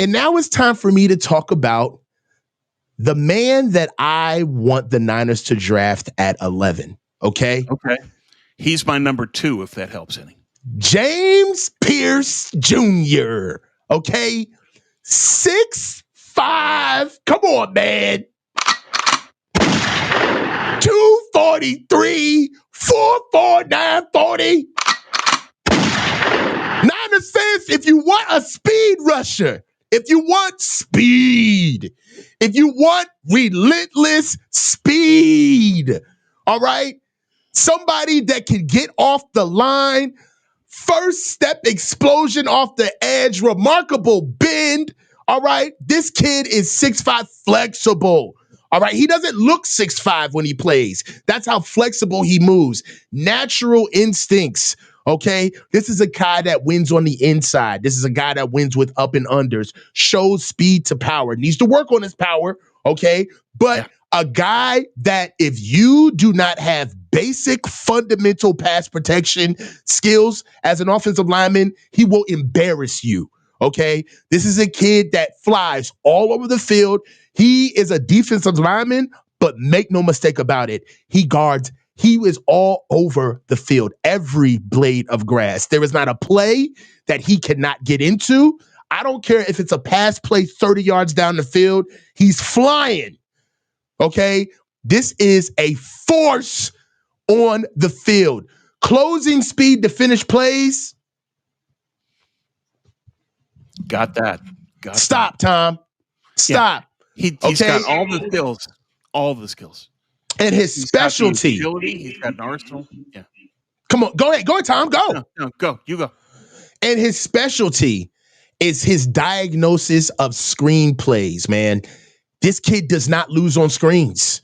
And now it's time for me to talk about the man that I want the Niners to draft at 11. Okay. Okay. He's my number 2, if that helps any. James Pearce Jr. Okay. 6'5". Come on, man. 243, 4'4", 940. Niner says if you want a speed rusher, if you want speed, if you want relentless speed, all right? Somebody that can get off the line, first step explosion off the edge, remarkable bend, all right? This kid is 6'5", flexible. All right, he doesn't look 6'5" when he plays. That's how flexible he moves. Natural instincts, okay? This is a guy that wins on the inside. This is a guy that wins with up and unders, shows speed to power, needs to work on his power, okay? But a guy that if you do not have basic fundamental pass protection skills as an offensive lineman, he will embarrass you, okay? This is a kid that flies all over the field. He is a defensive lineman, but make no mistake about it. He is all over the field, every blade of grass. There is not a play that he cannot get into. I don't care if it's a pass play 30 yards down the field. He's flying, okay? This is a force on the field. Closing speed to finish plays. Got that. Stop, Tom. Stop. Yeah. He's got all the skills. All the skills. And his specialty. He's got an arsenal. Yeah. Come on. Go ahead. Go ahead, Tom. Go. No, go. You go. And his specialty is his diagnosis of screen plays, man. This kid does not lose on screens.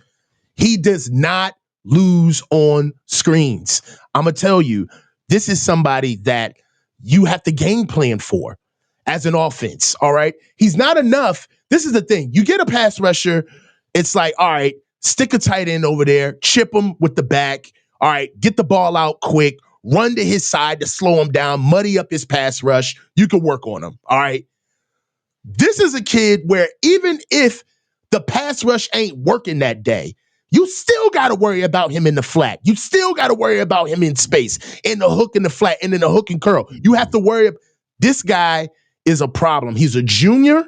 He does not lose on screens. I'm going to tell you, this is somebody that you have to game plan for as an offense, all right? He's not enough. This is the thing. You get a pass rusher, it's like, all right, stick a tight end over there, chip him with the back, all right, get the ball out quick, run to his side to slow him down, muddy up his pass rush. You can work on him, all right? This is a kid where even if the pass rush ain't working that day, you still got to worry about him in the flat. You still got to worry about him in space, in the hook and the flat, and in the hook and curl. You have to worry. This guy is a problem. He's a junior.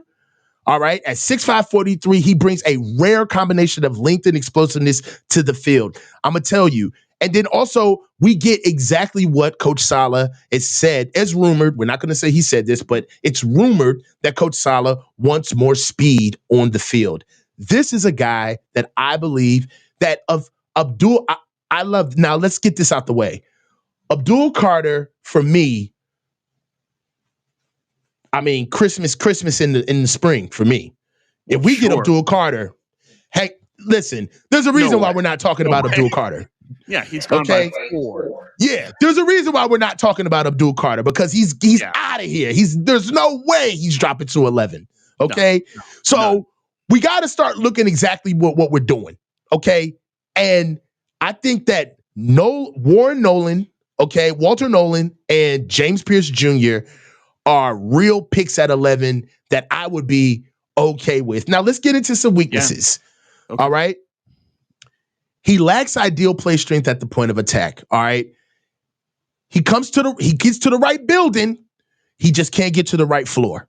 All right, at 6'5", 43, he brings a rare combination of length and explosiveness to the field. I'm going to tell you. And then also, we get exactly what Coach Saleh has said, as rumored. We're not going to say he said this, but it's rumored that Coach Saleh wants more speed on the field. This is a guy that I believe that of Abdul, I love. Now, let's get this out the way. Abdul Carter, for me, I mean, Christmas in the spring for me. If we get Abdul Carter, hey, listen, there's a reason why we're not talking about Abdul Carter. Yeah, he's gone by 4. Yeah, there's a reason why we're not talking about Abdul Carter, because he's out of here. There's no way he's dropping to 11. Okay, we got to start looking exactly what we're doing. Okay, and I think that Walter Nolen, and James Pearce Jr. are real picks at 11 that I would be okay with. Now, let's get into some weaknesses. Yeah. Okay. All right. He lacks ideal play strength at the point of attack. All right. He gets to the right building. He just can't get to the right floor.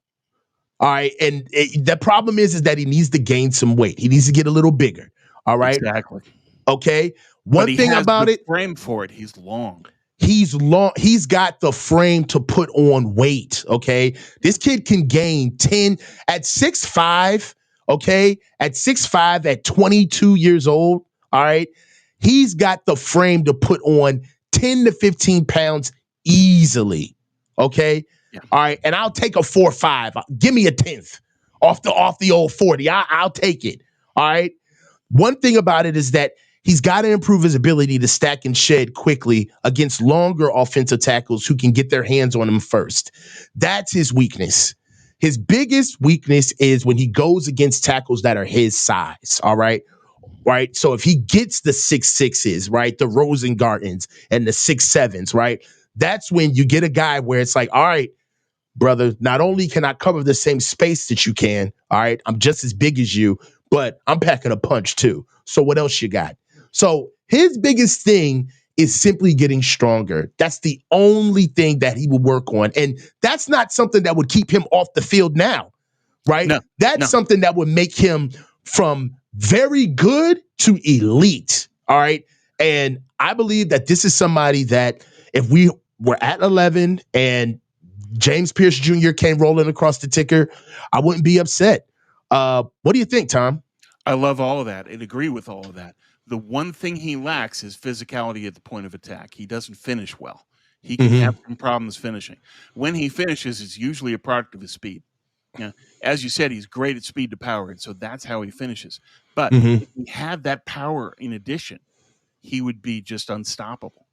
All right. And the problem is that he needs to gain some weight. He needs to get a little bigger. All right. Exactly. Okay. One thing about it. Frame for it. He's long. He's long. He's got the frame to put on weight. Okay. This kid can gain 10 at 6'5". Okay. At 6'5", at 22 years old. All right. He's got the frame to put on 10 to 15 pounds easily. Okay. Yeah. All right. And I'll take a 4.5. Give me a 10th off the old 40. I'll take it. All right. One thing about it is that he's got to improve his ability to stack and shed quickly against longer offensive tackles who can get their hands on him first. That's his weakness. His biggest weakness is when he goes against tackles that are his size. All right. Right. So if he gets the 6'6", right, the Rosengartens and the 6'7", right, that's when you get a guy where it's like, all right, brother, not only can I cover the same space that you can, all right, I'm just as big as you, but I'm packing a punch too. So what else you got? So his biggest thing is simply getting stronger. That's the only thing that he will work on. And that's not something that would keep him off the field now, right? No, That's something that would make him from very good to elite, all right? And I believe that this is somebody that if we were at 11 and James Pearce Jr. came rolling across the ticker, I wouldn't be upset. What do you think, Tom? I love all of that and agree with all of that. The one thing he lacks is physicality at the point of attack. He doesn't finish well. He can have some problems finishing. When he finishes, it's usually a product of his speed. Yeah, as you said, he's great at speed to power, and so that's how he finishes. But if he had that power in addition, he would be just unstoppable.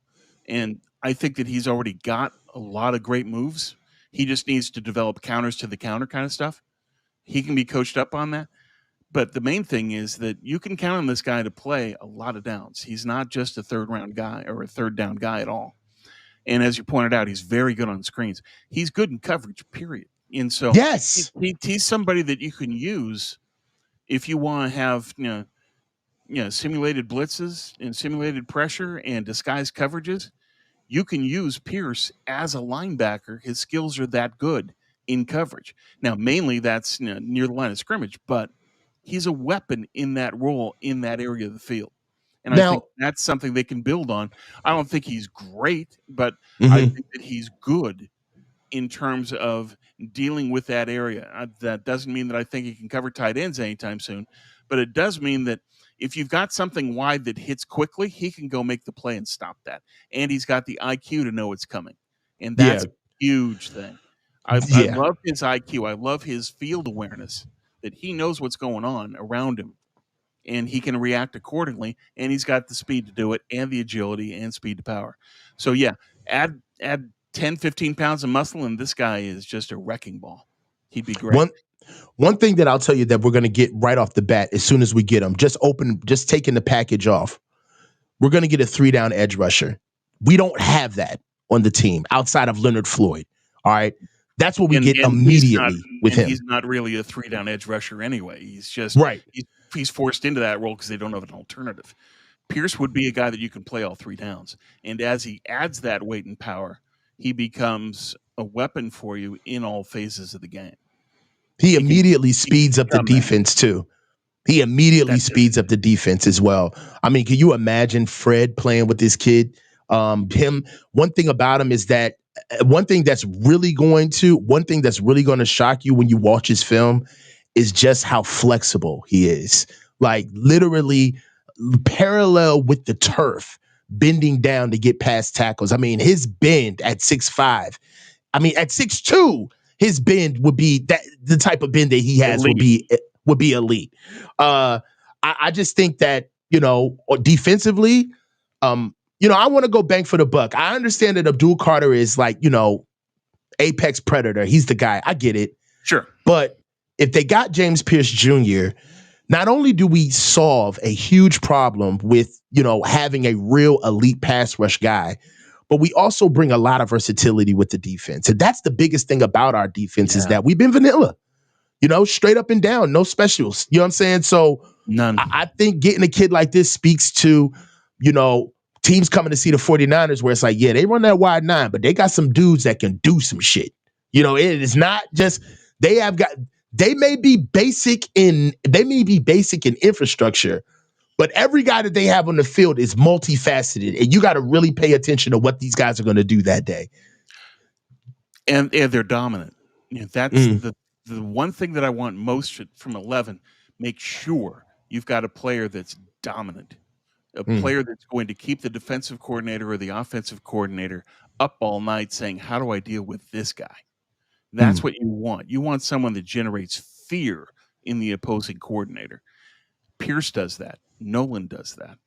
And I think that he's already got a lot of great moves. He just needs to develop counters to the counter kind of stuff. He can be coached up on that. But the main thing is that you can count on this guy to play a lot of downs. He's not just a third round guy or a third down guy at all. And as you pointed out, he's very good on screens. He's good in coverage, period. And so Yes. he's somebody that you can use if you want to have simulated blitzes and simulated pressure and disguised coverages. You can use Pearce as a linebacker. His skills are that good in coverage. Now, mainly that's near the line of scrimmage, but he's a weapon in that role in that area of the field. And I think that's something they can build on. I don't think he's great, but I think that he's good in terms of dealing with that area. That doesn't mean that I think he can cover tight ends anytime soon, but it does mean that if you've got something wide that hits quickly, he can go make the play and stop that. And he's got the IQ to know it's coming. And that's a huge thing. I love his IQ. I love his field awareness, that he knows what's going on around him and he can react accordingly. And he's got the speed to do it and the agility and speed to power. So yeah, add 10, 15 pounds of muscle, and this guy is just a wrecking ball. He'd be great. One thing that I'll tell you that we're going to get right off the bat as soon as we get him, just taking the package off, we're going to get a 3-down edge rusher. We don't have that on the team outside of Leonard Floyd. All right. That's what we get immediately with him. He's not really a 3-down edge rusher anyway. He's just right. He's forced into that role because they don't have an alternative. Pierce would be a guy that you can play all 3 downs. And as he adds that weight and power, he becomes a weapon for you in all phases of the game. He immediately speeds up the defense too. He immediately speeds up the defense as well. I mean, can you imagine Fred playing with this kid? One thing about him is that one thing that's really going to shock you when you watch his film is just how flexible he is. Like literally parallel with the turf, bending down to get past tackles. I mean, his bend at 6'5", at 6'2", his bend would be that the type of bend that he has elite. would be elite. I just think that, defensively, I want to go bang for the buck. I understand that Abdul Carter is like, apex predator. He's the guy. I get it. Sure. But if they got James Pearce Jr., not only do we solve a huge problem with, having a real elite pass rush guy, but we also bring a lot of versatility with the defense. And that's the biggest thing about our defense is that we've been vanilla, straight up and down, no specials. You know what I'm saying? So none. I think getting a kid like this speaks to, teams coming to see the 49ers where it's like, yeah, they run that wide 9, but they got some dudes that can do some shit. It is not just they may be basic in infrastructure, but every guy that they have on the field is multifaceted, and you got to really pay attention to what these guys are going to do that day. And they're dominant. That's the one thing that I want most from 11. Make sure you've got a player that's dominant, a player that's going to keep the defensive coordinator or the offensive coordinator up all night saying, how do I deal with this guy? That's what you want. You want someone that generates fear in the opposing coordinator. Pearce does that. Nolen does that.